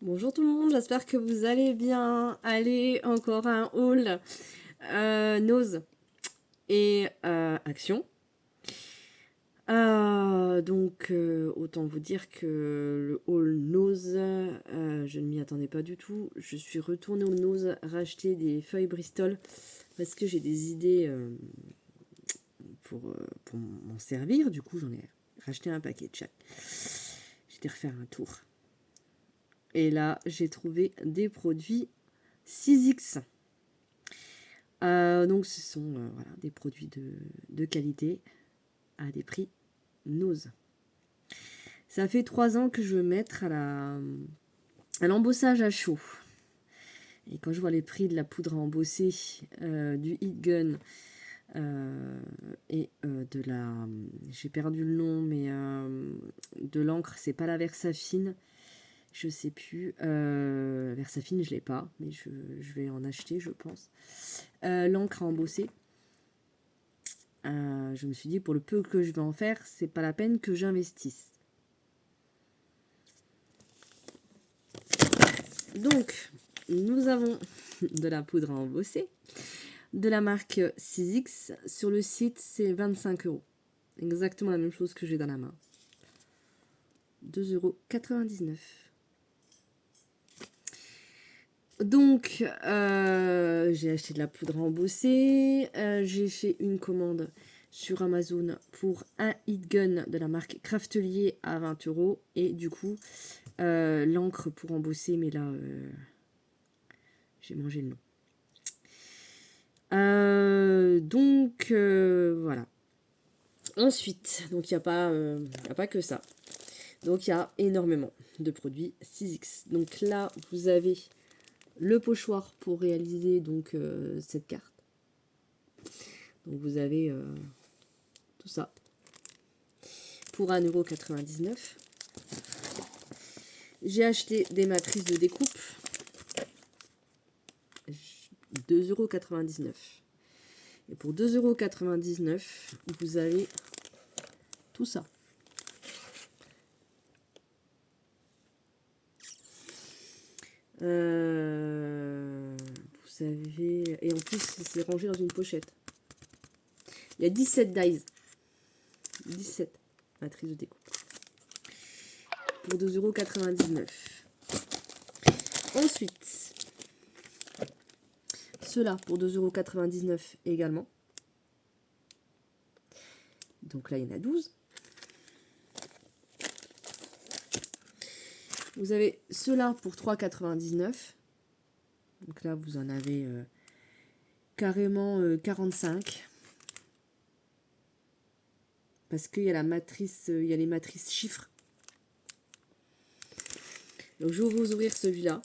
Bonjour tout le monde, j'espère que vous allez bien. Allez, encore un haul Nose et Action. Autant vous dire que le haul Nose, je ne m'y attendais pas du tout. Je suis retournée au Nose racheter des feuilles Bristol parce que j'ai des idées pour m'en servir. Du coup, j'en ai racheté un paquet de chaque. J'étais refaire un tour. Et là, j'ai trouvé des produits 6X. Donc, ce sont voilà, des produits de qualité à des prix Nose. Ça fait 3 ans que je veux mettre à l'embossage à chaud. Et quand je vois les prix de la poudre à embosser, du Heat Gun et de la... J'ai perdu le nom, mais de l'encre, c'est pas la Versafine. Je sais plus. Versafine, je l'ai pas, mais je vais en acheter, je pense. L'encre à embosser. Je me suis dit, pour le peu que je vais en faire, c'est pas la peine que j'investisse. Donc, nous avons de la poudre à embosser, de la marque 6X. Sur le site, c'est 25 €. Exactement la même chose que j'ai dans la main. 2,99 €. Donc, j'ai acheté de la poudre à embosser. J'ai fait une commande sur Amazon pour un Heat Gun de la marque Craftelier à 20 €. Et du coup, l'encre pour embosser, mais là, j'ai mangé le nom. Voilà. Ensuite, donc il n'y a pas que ça. Donc il y a énormément de produits 6X. Donc là, vous avez le pochoir pour réaliser donc cette carte. Donc vous avez tout ça pour 1,99 €. J'ai acheté des matrices de découpe. 2,99 €. Et pour 2,99 €, vous avez tout ça. Vous savez... Et en plus, c'est rangé dans une pochette. Il y a 17 dies. 17 matrices de découpe. Pour 2,99 €. Ensuite, ceux-là pour 2,99 € également. Donc là, il y en a 12. Vous avez ceux-là pour 3,99 €. Donc là, vous en avez carrément 45. Parce qu'il y a la matrice, il y a les matrices chiffres. Donc je vais vous ouvrir celui-là.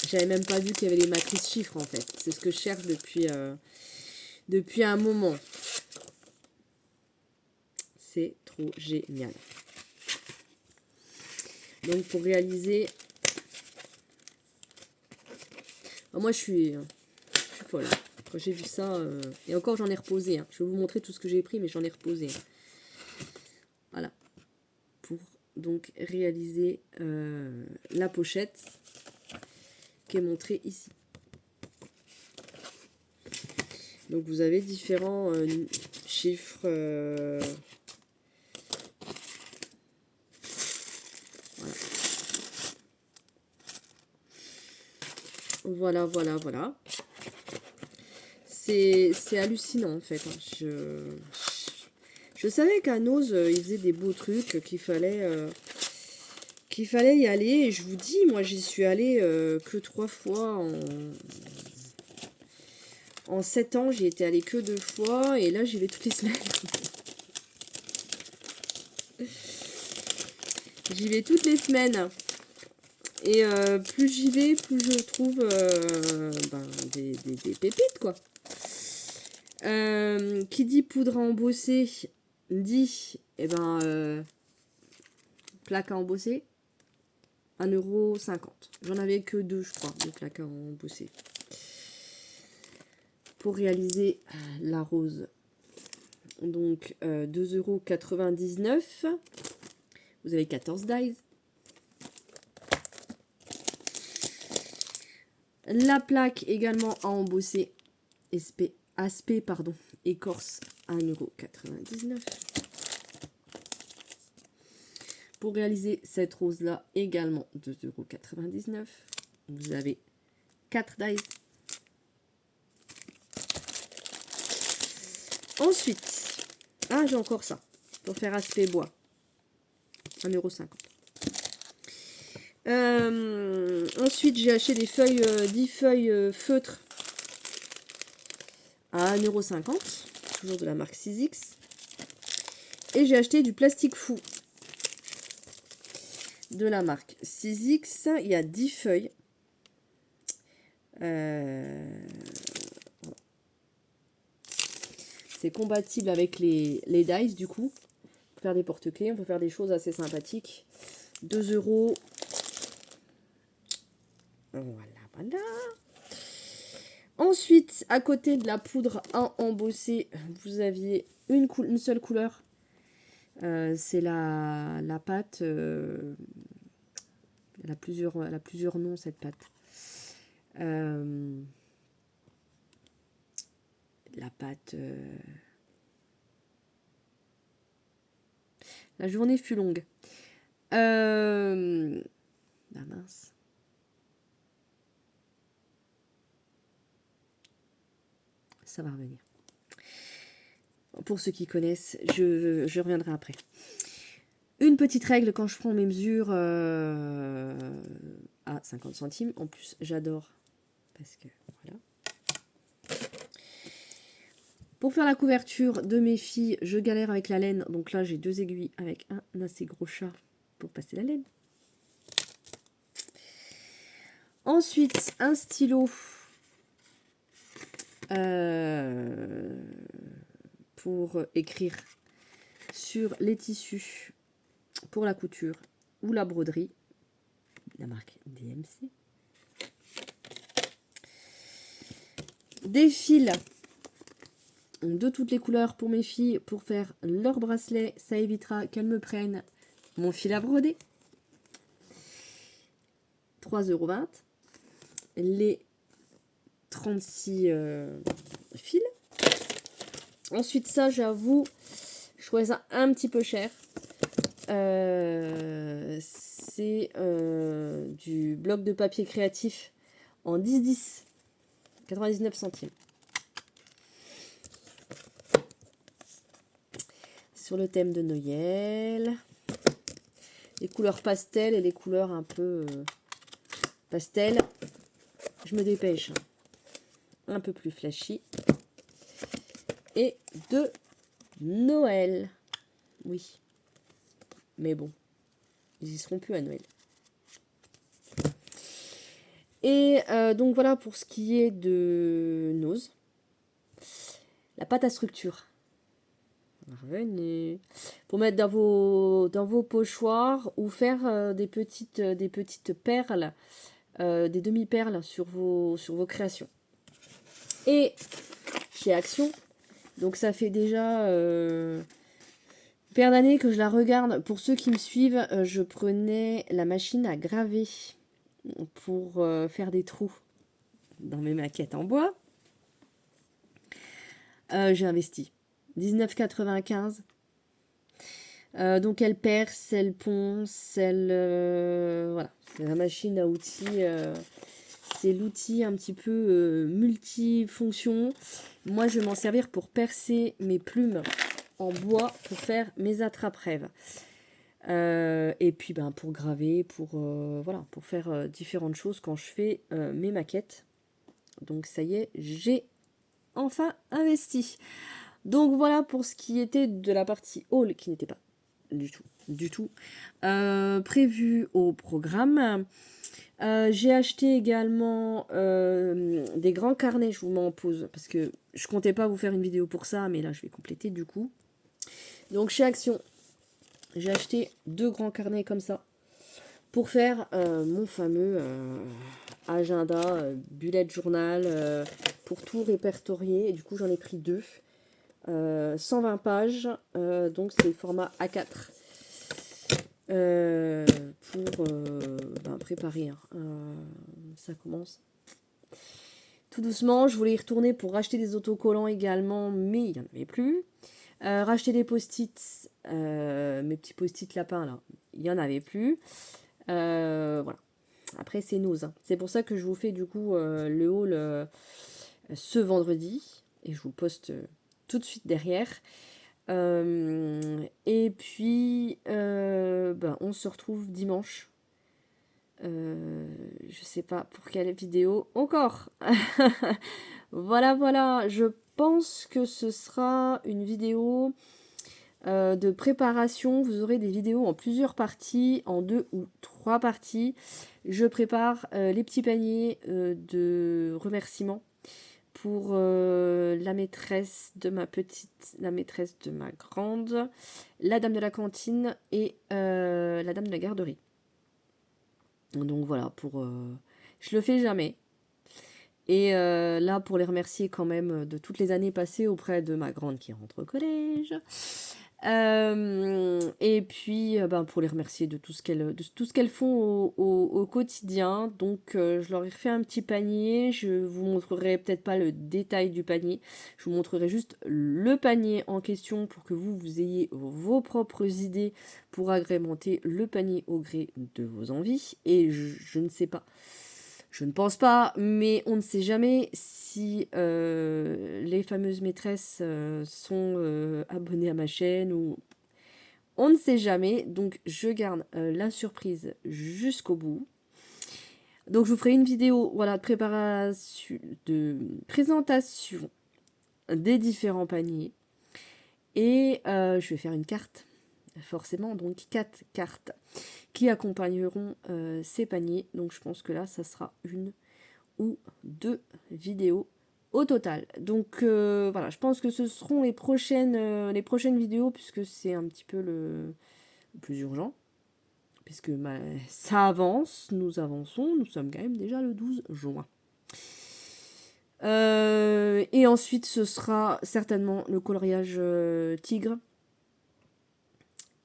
J'avais même pas vu qu'il y avait les matrices chiffres en fait. C'est ce que je cherche depuis un moment. C'est trop génial. Donc pour réaliser... moi je suis folle. Quand j'ai vu ça... Et encore j'en ai reposé. Hein. Je vais vous montrer tout ce que j'ai pris, mais j'en ai reposé. Voilà. Pour donc réaliser la pochette qui est montrée ici. Donc vous avez différents chiffres. Voilà. Voilà. C'est hallucinant en fait. Je savais qu'à Nose, il faisait des beaux trucs, qu'il fallait y aller. Et je vous dis, moi j'y suis allée que 3 fois en 7 ans. J'y étais allée que 2 fois et là j'y vais toutes les semaines. J'y vais toutes les semaines. Et plus j'y vais, plus je trouve des pépites, quoi. Qui dit poudre à embosser, dit, plaque à embosser, 1,50 €. J'en avais que 2, je crois, de plaques à embosser. Pour réaliser la rose. Donc, 2,99 €. Vous avez 14 dies. La plaque également à embosser. Aspect, pardon, écorce à 1,99 €. Pour réaliser cette rose-là, également 2,99 €. Vous avez 4 dies. Ensuite, j'ai encore ça. Pour faire aspect bois. 1,50 €. Ensuite, j'ai acheté des feuilles, 10 feuilles feutres à 1,50 €. Toujours de la marque 6X. Et j'ai acheté du plastique fou. De la marque 6X. Il y a 10 feuilles. C'est compatible avec les dice du coup. On peut faire des porte-clés, on peut faire des choses assez sympathiques. 2 €. Voilà. Ensuite, à côté de la poudre à embosser, vous aviez une seule couleur. C'est la pâte. Elle a plusieurs noms, cette pâte. La pâte... La journée fut longue. Mince. Ça va revenir. Pour ceux qui connaissent, je reviendrai après. Une petite règle quand je prends mes mesures à 50 centimes. En plus, j'adore. Parce que, voilà. Pour faire la couverture de mes filles, je galère avec la laine. Donc là, j'ai 2 aiguilles avec un assez gros chat pour passer la laine. Ensuite, un stylo pour écrire sur les tissus pour la couture ou la broderie. La marque DMC. Des fils de toutes les couleurs pour mes filles pour faire leur bracelet. Ça évitera qu'elles me prennent mon fil à broder. 3,20 €. Les 36 fils. Ensuite, ça, j'avoue, je trouvais ça un petit peu cher. C'est du bloc de papier créatif en 10-10. 99 centimes. Sur le thème de Noël. Les couleurs pastel et les couleurs un peu pastel. Je me dépêche. Un peu plus flashy. Et de Noël. Oui. Mais bon. Ils y seront plus à Noël. Et donc voilà pour ce qui est de Nose. La pâte à structure. Revenez. Pour mettre dans vos pochoirs ou faire des petites perles, des demi-perles sur vos créations. Et chez Action, donc ça fait déjà paire d'années que je la regarde. Pour ceux qui me suivent, je prenais la machine à graver pour faire des trous dans mes maquettes en bois. J'ai investi 19,95 €. Donc elle perce, elle ponce, voilà. C'est la machine à outils. C'est l'outil un petit peu multifonction. Moi, je vais m'en servir pour percer mes plumes en bois pour faire mes attrape-rêves. Et puis pour graver, voilà, pour faire différentes choses quand je fais mes maquettes. Donc ça y est, j'ai enfin investi. Donc voilà pour ce qui était de la partie haul qui n'était pas du tout prévu au programme. J'ai acheté également des grands carnets. Je vous mets en pause parce que je comptais pas vous faire une vidéo pour ça, mais là je vais compléter du coup. Donc chez Action, j'ai acheté 2 grands carnets comme ça pour faire mon fameux agenda, bullet journal, pour tout répertorier. Et du coup j'en ai pris 2. 120 pages, donc c'est format A4 pour préparer. Ça commence tout doucement. Je voulais y retourner pour racheter des autocollants également, mais il n'y en avait plus. Racheter des post-it, mes petits post-it lapins là, il n'y en avait plus. Voilà. Après, c'est Nose, hein. C'est pour ça que je vous fais du coup le haul ce vendredi. Et je vous poste tout de suite derrière. Et puis, on se retrouve dimanche. Je sais pas pour quelle vidéo encore. Voilà. Je pense que ce sera une vidéo de préparation. Vous aurez des vidéos en plusieurs parties, en 2 ou 3 parties. Je prépare les petits paniers de remerciements pour la maîtresse de ma petite, la maîtresse de ma grande, la dame de la cantine et la dame de la garderie. Donc voilà, je le fais jamais. Et là, pour les remercier quand même de toutes les années passées auprès de ma grande qui rentre au collège. Et puis, pour les remercier de tout ce qu'elles font au quotidien. Donc, je leur ai fait un petit panier. Je vous montrerai peut-être pas le détail du panier. Je vous montrerai juste le panier en question pour que vous ayez vos propres idées pour agrémenter le panier au gré de vos envies. Et je ne sais pas. Je ne pense pas, mais on ne sait jamais si les fameuses maîtresses sont abonnées à ma chaîne ou... On ne sait jamais, donc je garde la surprise jusqu'au bout. Donc je vous ferai une vidéo de présentation des différents paniers. Et je vais faire une carte, forcément, donc 4 cartes qui accompagneront ces paniers. Donc je pense que là, ça sera une ou 2 vidéos au total. Donc voilà, je pense que ce seront les prochaines vidéos, puisque c'est un petit peu le plus urgent. Puisque ça avance, nous avançons, nous sommes quand même déjà le 12 juin. Et ensuite, ce sera certainement le coloriage tigre.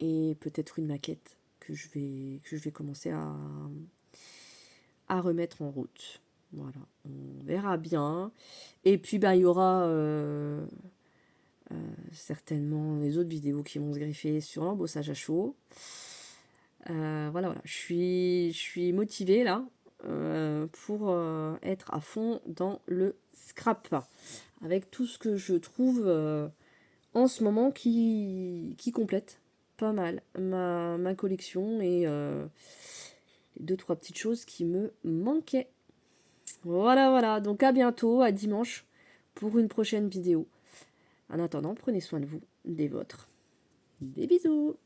Et peut-être une maquette que je vais commencer à remettre en route. Voilà, on verra bien. Et puis, il y aura certainement les autres vidéos qui vont se greffer sur l'embossage à chaud. Voilà. Je suis motivée, là, pour être à fond dans le scrap. Avec tout ce que je trouve en ce moment qui complète pas mal ma collection et 2-3 petites choses qui me manquaient. Voilà. Donc à bientôt, à dimanche, pour une prochaine vidéo. En attendant, prenez soin de vous, des vôtres. Des bisous!